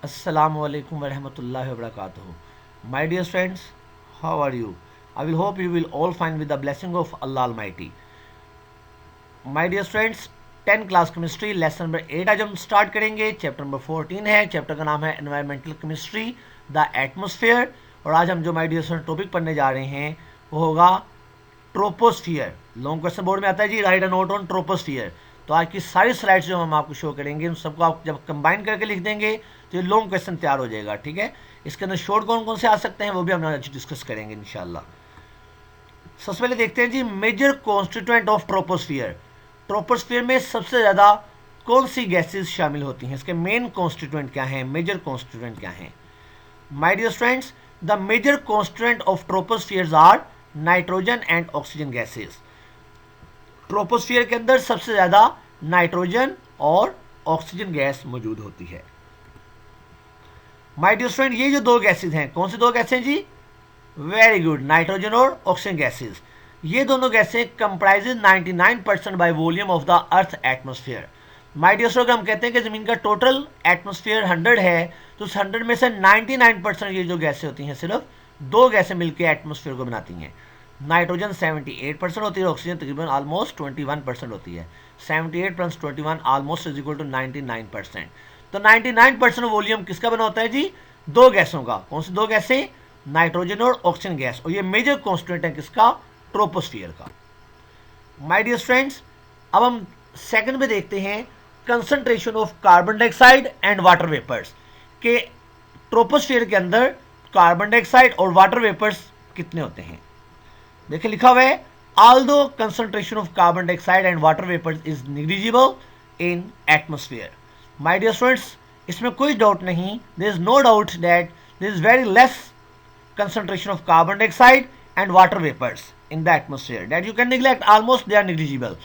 Assalamu alaikum wa rahmatullahi wa barakatuh. My dear friends, how are you? I will hope you will all find with the blessing of Allah Almighty. My dear friends, 10 class chemistry lesson number 8 आज हम start करेंगे। Chapter number 14 है। Chapter का नाम है environmental chemistry the atmosphere. और आज हम जो माय डियर फ्रेंड टॉपिक पढ़ने जा रहे हैं वो होगा ट्रोपोस्फियर। लॉन्ग क्वेश्चन बोर्ड में आता है जी, write a note on troposphere. तो आज की सारी स्लाइड्स जो हम आपको शो करेंगे उन सबको आप जब कंबाइन करके लिख देंगे तो ये लॉन्ग क्वेश्चन तैयार हो जाएगा। ठीक है, इसके अंदर शॉर्ट कौन कौन से आ सकते हैं वो भी हम आज डिस्कस करेंगे इंशाल्लाह। सबसे पहले देखते हैं जी, major constituent of troposphere. Troposphere में सबसे ज़्यादा कौन सी गैसेस शामिल होती हैं, इसके मेन कॉन्स्टिट्यूएंट क्या हैं, मेजर कॉन्स्टिट्यूएंट क्या हैं। My dear friends, the major constituent of tropospheres are nitrogen and oxygen gases. Troposphere के अंदर सबसे ज़्यादा नाइट्रोजन और ऑक्सीजन गैस मौजूद होती है। माय डियर फ्रेंड, ये जो दो गैसेज हैं, कौन सी दो गैसें जी? वेरी गुड, नाइट्रोजन और ऑक्सीजन गैसेज। ये दोनों गैसें comprises 99% by volume of the earth atmosphere. My dear friend, अगर हम कहते हैं कि ज़मीन का टोटल एटमोसफियर 100 है तो उस 100 में से 99% ये जो गैसें होती हैं सिर्फ दो गैसें मिलकर एटमोसफियर को बनाती हैं। नाइट्रोजन 78% होती है, ऑक्सीजन तकरीबन ऑलमोस्ट 21% होती है। 78 + 21 ऑलमोस्ट इज इक्वल टू 99%। तो 99% वॉल्यूम किसका बना होता है जी? दो गैसों का। कौन सी दो गैसें? नाइट्रोजन और ऑक्सीजन गैस। और ये मेजर कॉन्स्टिट्यूएंट है किसका? ट्रोपोस्फियर का। माय डियर फ्रेंड्स, अब हम सेकंड में देखते हैं concentration of carbon dioxide and water vapours के ट्रोपोस्फियर के अंदर कार्बन डाइऑक्साइड और वाटर वेपर्स कितने होते हैं। देखिए लिखा हुआ है, although concentration of carbon dioxide and water vapors is negligible in atmosphere. My dear friends, इसमें कोई डाउट नहीं, there is no doubt that there is very less concentration of carbon dioxide and water vapors in the atmosphere that you can neglect, almost they are negligible.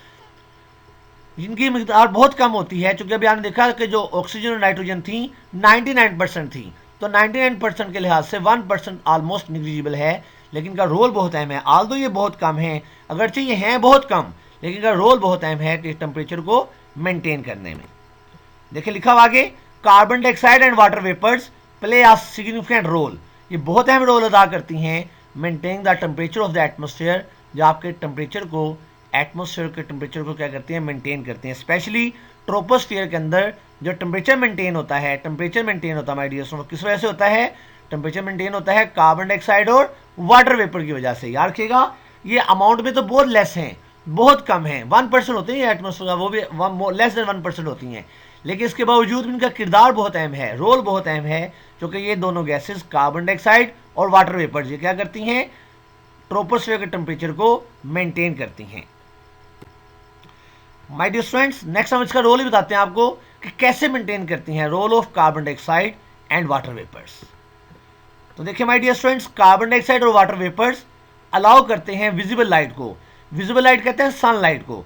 जिनकी मिकदार बहुत कम होती है, क्योंकि अभी आपने देखा कि जो ऑक्सीजन और नाइट्रोजन थी 99% थी, तो 99% के लिहाज से 1% ऑलमोस्ट निग्लिजिबल है, लेकिन इनका रोल बहुत अहम है। आल्दो ये बहुत कम है, अगरचे ये हैं बहुत कम, लेकिन इनका रोल बहुत अहम है कि टेम्परेचर को मेंटेन करने में। देखिए लिखा हुआ आगे, carbon dioxide and water vapours play a significant role. ये बहुत अहम रोल अदा करती हैं maintain the temperature of the atmosphere, जो आपके टेम्परेचर को, एटमोसफियर के टेम्परेचर को क्या करती हैं? मेंटेन करते हैं। स्पेशली ट्रोपोस्फियर के अंदर जो टेम्परेचर मेंटेन होता है, माय डियर फ्रेंड्स, किस वजह से होता है? टेम्परेचर मेंटेन होता है कार्बन डाइऑक्साइड और वाटर वेपर की वजह से। याद रखिएगा, ये अमाउंट में तो बहुत लेस हैं, बहुत कम है, 1% होते हैं एटमोसफियर का, वो भी लेस देन 1% होती हैं, लेकिन इसके बावजूद इनका किरदार बहुत अहम है, रोल बहुत अहम है, क्योंकि ये दोनों गैसेस कार्बन डाइऑक्साइड और वाटर वेपर ये क्या करती हैं? ट्रोपोस्फियर के टेम्परेचर को मेंटेन करती हैं। माय डियर फ्रेंड्स, नेक्स्ट हम इसका रोल ही बताते हैं आपको कि कैसे मेंटेन करती हैं, role of carbon dioxide and water vapours. तो देखिए my dear friends, carbon dioxide और वाटर वेपर्स अलाउ करते हैं विजिबल लाइट को। विजिबल लाइट कहते हैं सनलाइट को।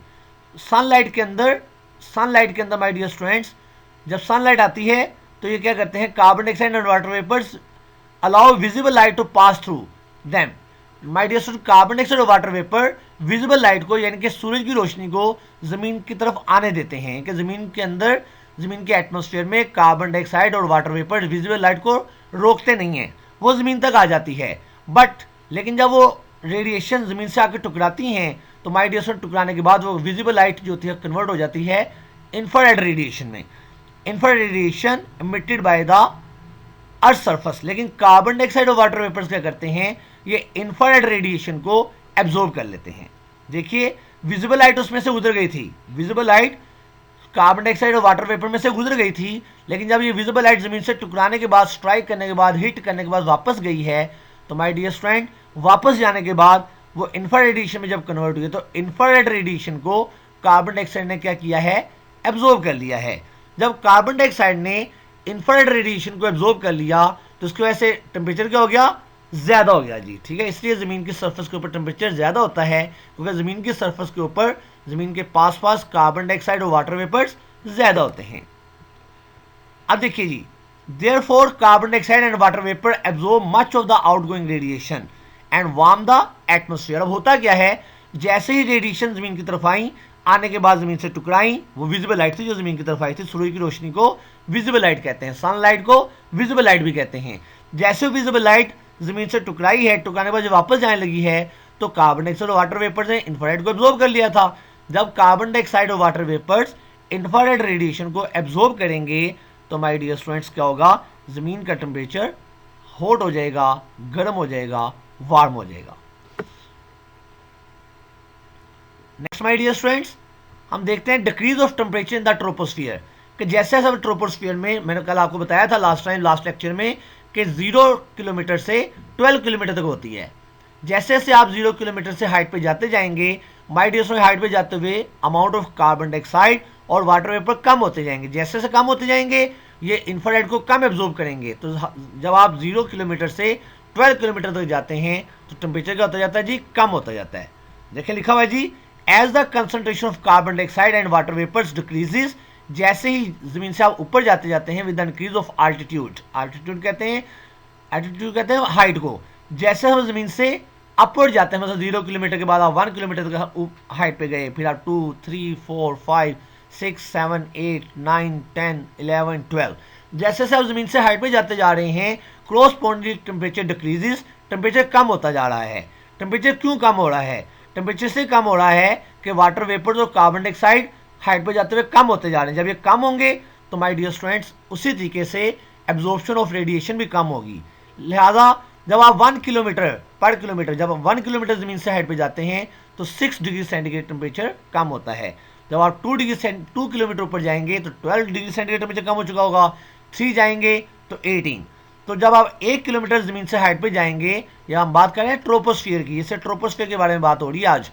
सनलाइट के अंदर माय डियर फ्रेंड्स, जब सनलाइट आती है तो ये क्या करते हैं? Carbon dioxide and water vapours allow visible light to pass through them. My dear friends, carbon dioxide और वाटर वेपर विजिबल लाइट को, यानी कि सूरज की रोशनी को ज़मीन की तरफ आने देते हैं, कि ज़मीन के अंदर, ज़मीन के एटमॉस्फेयर में कार्बन डाइऑक्साइड और वाटर वेपर विजिबल लाइट को रोकते नहीं हैं, वो ज़मीन तक आ जाती है। लेकिन जब वो रेडिएशन ज़मीन से आकर टकराती हैं तो माय डियर फ्रेंड, टकराने के बाद वो विजिबल लाइट जो होती है कन्वर्ट हो जाती है इंफ्रारेड रेडिएशन में। Infrared radiation emitted bye the earth surface. लेकिन कार्बन डाइऑक्साइड और वाटर वेपर्स क्या करते हैं? ये इंफ्रारेड रेडिएशन को एब्जॉर्ब कर लेते हैं। देखिए, विजिबल लाइट उसमें से गुजर गई थी, विजिबल लाइट कार्बन डाइऑक्साइड और वाटर वेपर में से गुजर गई थी, लेकिन जब ये विजिबल लाइट ज़मीन से टकराने के बाद, स्ट्राइक करने के बाद, हिट करने के बाद वापस गई है, तो माय डियर फ्रेंड, वापस जाने के बाद वो इंफ्रारेड रेडिएशन में जब कन्वर्ट हुई, तो इंफ्रारेड रेडिएशन को कार्बन डाइऑक्साइड ने क्या किया है? एब्जॉर्ब कर लिया है। जब कार्बन डाइऑक्साइड ने इंफ्रारेड रेडिएशन को एब्जॉर्ब कर लिया तो उसकी वजह से टेम्परेचर क्या हो गया? ज़्यादा हो गया जी। ठीक है, इसलिए ज़मीन की सरफेस के ऊपर टेम्परेचर ज़्यादा होता है, क्योंकि ज़मीन की सरफेस के ऊपर, ज़मीन के पास कार्बन डाइऑक्साइड और वाटर वेपर्स ज़्यादा होते हैं। अब देखिए जी, therefore carbon dioxide and water vapour absorb much of the outgoing radiation and warm the atmosphere. अब होता क्या है, जैसे ही रेडिएशन ज़मीन की तरफ आई, आने के बाद जमीन से टकराई, वो विजिबल लाइट थी जो जमीन की तरफ आई थी। सूरज की रोशनी को विजिबल लाइट कहते हैं, सनलाइट को विजिबल लाइट भी कहते हैं। जैसे विजिबल लाइट जमीन से टकराई है, टकराने के बाद जब वापस जाने लगी है तो कार्बन डाइऑक्साइड और वाटर वेपर्स ने इंफ्रारेड को एब्जॉर्ब कर लिया था। जब कार्बन डाइऑक्साइड और वाटर वेपर्स इंफ्रारेड रेडिएशन को एब्जॉर्ब करेंगे तो माय डियर स्टूडेंट्स क्या होगा, जमीन का टेम्परेचर हॉट हो जाएगा, गर्म हो जाएगा, वार्म हो जाएगा। नेक्स्ट माय डियर स्टूडेंट्स, हम देखते हैं decrease of temperature in the troposphere, कि जैसे जैसे ट्रोपोस्फियर में, मैंने कल आपको बताया था लास्ट लेक्चर में कि 0 किलोमीटर से 12 किलोमीटर तक होती है। जैसे जैसे आप 0 किलोमीटर से हाइट पे जाते जाएंगे, माय डियर स्टूडेंट्स, हाइट पे जाते हुए अमाउंट ऑफ कार्बन डाइऑक्साइड और वाटर वेपर कम होते जाएंगे। जैसे जैसे कम होते जाएंगे ये इंफ्रारेड को कम एब्जॉर्ब करेंगे। तो जब आप 0 किलोमीटर से 12 किलोमीटर तक जाते हैं तो टेम्परेचर क्या होता जाता है जी, कम होता जाता है। देखिए लिखा हुआ है जी, as the concentration of carbon dioxide and water vapours decreases, जैसे ही जमीन से आप ऊपर जाते जाते हैं with the increase of altitude, altitude कहते हैं, एल्टीट्यूड कहते हैं हाइट को। जैसे हम जमीन से अपवर्ड जाते हैं, मतलब 0 किलोमीटर के बाद आप 1 किलोमीटर तक हाइट पे गए, फिर आप 2, 3, 4, 5, 6, 7, 8, 9, 10, 11, 12, जैसे जैसे आप जमीन से हाइट पे जाते जा रहे हैं, कोरस्पॉन्डिंग टेम्परेचर डिक्रीजेस, टेम्परेचर कम होता जा रहा है। टेम्परेचर क्यों कम हो रहा है? टेम्परेचर से कम हो रहा है कि वाटर वेपर्स और कार्बन डाइऑक्साइड हाइट पे जाते हुए कम होते जा रहे हैं। जब ये कम होंगे तो माय डियर स्टूडेंट्स उसी तरीके से एब्जॉर्प्शन ऑफ रेडिएशन भी कम होगी। लिहाजा जब आप 1 किलोमीटर पर किलोमीटर, जब आप 1 किलोमीटर जमीन से हाइट पे जाते हैं तो 6 डिग्री सेंटीग्रेड टेम्परेचर कम होता है। जब आप 2 किलोमीटर ऊपर जाएंगे तो 12 डिग्री सेंटीग्रेड टेम्परेचर कम हो चुका होगा, 3 जाएंगे तो 18। तो जब आप 1 किलोमीटर जमीन से हाइट पे जाएंगे, या हम बात करें ट्रोपोस्फियर की, इससे ट्रोपोस्फियर के बारे में बात हो रही है आज।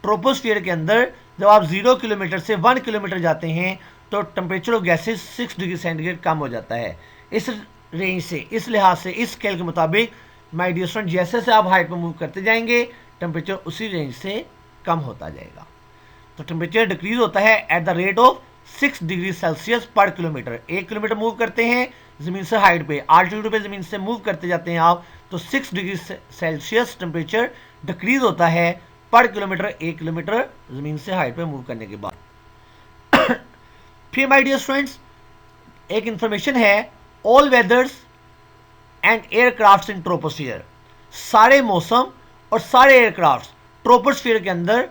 ट्रोपोस्फियर के अंदर जब आप 0 किलोमीटर से 1 किलोमीटर जाते हैं तो temperature of gases 6 degree centigrade कम हो जाता है। इस रेंज से, इस लिहाज से, इस स्केल के मुताबिक माय डियर स्टूडेंट जैसे से आप हाइट पर मूव करते जाएंगे टेम्परेचर उसी रेंज से कम होता जाएगा। तो टेम्परेचर डिक्रीज होता है at the rate of 6 degree Celsius पर किलोमीटर। 1 किलोमीटर मूव करते हैं जमीन से हाइट पे, आल्टीट्यूड पे जमीन से मूव करते जाते हैं आप, तो 6 डिग्री सेल्सियस टेम्परेचर डिक्रीज होता है पर किलोमीटर, 1 किलोमीटर जमीन से हाइट पे मूव करने के बाद। फिर माय डियर स्टूडेंट्स एक इंफॉर्मेशन है, all weathers and aircrafts in troposphere, सारे मौसम और सारे एयरक्राफ्ट्स ट्रोपोस्फियर के अंदर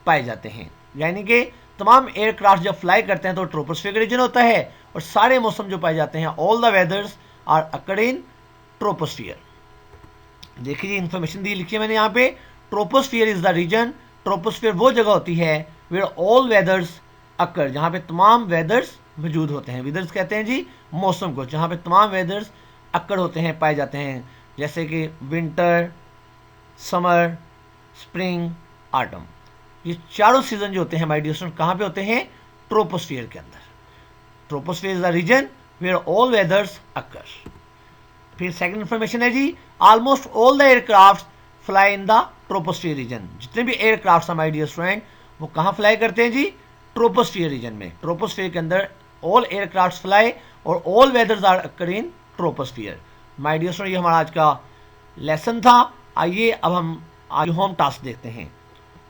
पाए जाते हैं। यानी कि तमाम एयरक्राफ्ट जब फ्लाई करते हैं तो ट्रोपोस्फियर का रीजन होता है, और सारे मौसम जो पाए जाते हैं, all the weathers are occur in troposphere. देखिए इंफॉर्मेशन दी लिखी है मैंने यहाँ पे, troposphere is the region, troposphere वो जगह होती है वेयर ऑल वेदर्स अकर, जहाँ पे तमाम वेदर्स मौजूद होते हैं। वेदर्स कहते हैं जी मौसम को, जहाँ पे तमाम वेदर्स अक्कड़ होते हैं, पाए जाते हैं, जैसे कि विंटर, समर, स्प्रिंग, ऑटम। ये चारों सीजन जो होते हैं माय डियर स्टूडेंट कहाँ पे होते हैं? ट्रोपोस्फियर के अंदर। Troposphere is the region where all weathers occur. फिर सेकंड इंफॉर्मेशन है जी, almost all the aircraft fly in the troposphere region. जितने भी एयरक्राफ्ट हैं माय डियर स्टूडेंट वो कहाँ फ्लाई करते हैं जी? ट्रोपोस्फियर रीजन में। ट्रोपोस्फियर के अंदर ऑल एयरक्राफ्ट फ्लाई और all weathers are occur in troposphere. My dear student ये हमारा आज का लेसन था। आइए अब हम आज होम टास्क देखते हैं।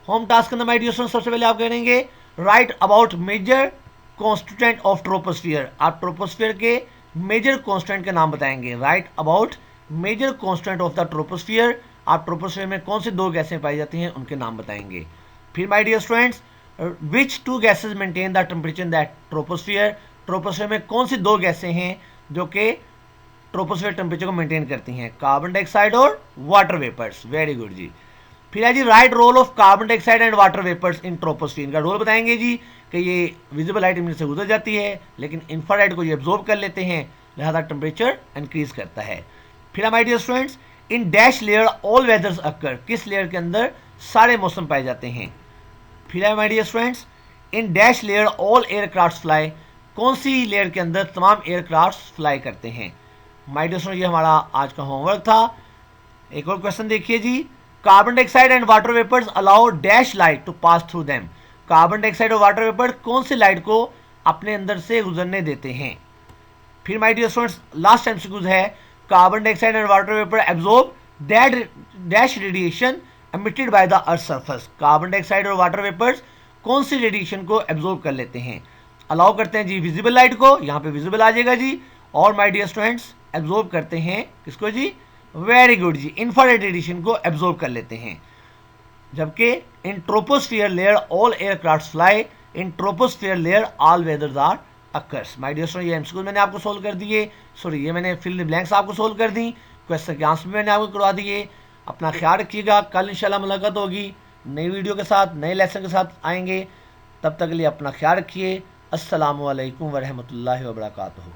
होम टास्क के अंदर माय डियर स्टूडेंट सबसे पहले आप करेंगे write about major constituent of troposphere. आप ट्रोपोस्फियर के मेजर कॉन्स्टिट्यूएंट के नाम बताएंगे। Write about major constituent of the troposphere, आप ट्रोपोस्फियर में कौन सी 2 गैसें पाई जाती हैं उनके नाम बताएंगे। फिर my dear students which 2 gases maintain the temperature in that troposphere, troposphere में कौन सी 2 गैसें हैं जो कि ट्रोपोस्फियर टेम्परेचर को मेंटेन करती हैं? कार्बन डाइऑक्साइड और वाटर वेपर्स। वेरी गुड जी। फिर है जी right role of carbon dioxide and water vapours in troposphere. इनका रोल बताएंगे जी कि ये विजिबल लाइट इनमें से गुजर जाती है लेकिन इंफ्रारेड को ये एब्जॉर्ब कर लेते हैं, लिहाजा टेम्परेचर इंक्रीज करता है। फिर my dear students in dash layer all weathers occur, किस लेयर के अंदर सारे मौसम पाए जाते हैं? फिर है my dear students in dash layer all aircraft fly, कौन सी लेयर के अंदर तमाम एयरक्राफ्ट फ्लाई करते हैं? माय डियर स्टूडेंट ये हमारा आज का होमवर्क था। एक और क्वेश्चन देखिए जी, carbon dioxide and water vapours allow dash light to pass through them, carbon dioxide और वाटर वेपर कौन सी लाइट को अपने अंदर से गुजरने देते हैं? फिर my dear students last MCQs है, carbon dioxide and water vapour absorb dash radiation emitted by the earth surface, carbon dioxide और वाटर वेपर्स कौन सी रेडिएशन को एब्जॉर्ब कर लेते हैं? अलाउ करते हैं जी विजिबल लाइट को, यहाँ पे विजिबल आ जाएगा जी, और माय डियर स्टूडेंट्स एब्जॉर्ब करते हैं किसको जी? वेरी गुड जी, इंफ्रारेड रेडिएशन को एब्जॉर्ब कर लेते हैं। जबकि in troposphere layer all aircraft fly, in troposphere layer all weathers are occurs. My dear student, ये एमसीक्यू मैंने आपको सोल्व कर दिए, सॉरी ये मैंने फिल द ब्लैंक्स आपको सोल्व कर दी, क्वेश्चन के आंसर भी मैंने आपको करवा दिए। अपना ख्याल रखिएगा, कल इंशाल्लाह मुलाकात होगी नई वीडियो के साथ, नए लेसन के साथ आएंगे। तब तक के लिए अपना ख्याल रखिए। अस्सलामु अलैकुम वरहमतुल्लाहि वबरकातुहू।